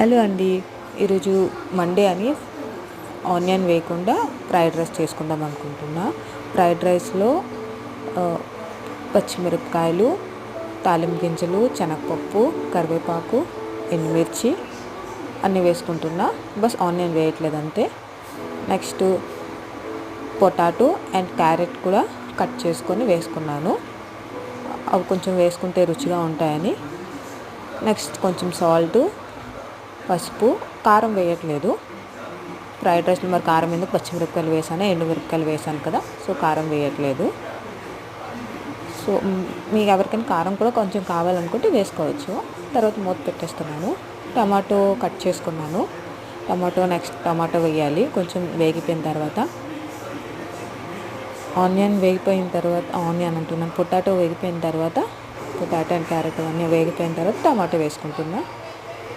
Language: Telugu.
హలో అండి. ఈరోజు మండే అని ఆనియన్ వేయకుండా ఫ్రైడ్ రైస్ చేసుకుందాం అనుకుంటున్నా. ఫ్రైడ్ రైస్లో పచ్చిమిరపకాయలు, తాలింపు గింజలు, శనగపప్పు, కరివేపాకు, ఎండుమిర్చి అన్నీ వేసుకుంటున్నా. బస్ ఆనియన్ వేయట్లేదు అంతే. నెక్స్ట్ పొటాటో అండ్ క్యారెట్ కూడా కట్ చేసుకొని వేసుకున్నాను. అవి కొంచెం వేసుకుంటే రుచిగా ఉంటాయని. నెక్స్ట్ కొంచెం సాల్టు, పసుపు, కారం వేయట్లేదు. ఫ్రైడ్ రైస్లో మరి కారం ఎందుకు, పచ్చిమిరపకాయలు వేసాను, ఎండుమిరపకాయలు వేసాను కదా, సో కారం వేయట్లేదు. సో మీకు ఎవరికైనా కారం కూడా కొంచెం కావాలనుకుంటే వేసుకోవచ్చు. తర్వాత మూత పెట్టేస్తున్నాను. టమాటో కట్ చేసుకున్నాను. నెక్స్ట్ టమాటో వేయాలి. కొంచెం వేగిపోయిన తర్వాత పొటాటో వేగిపోయిన తర్వాత పొటాటో అండ్ క్యారెట్ అన్నీ వేగిపోయిన తర్వాత టమాటో వేసుకుంటున్నా.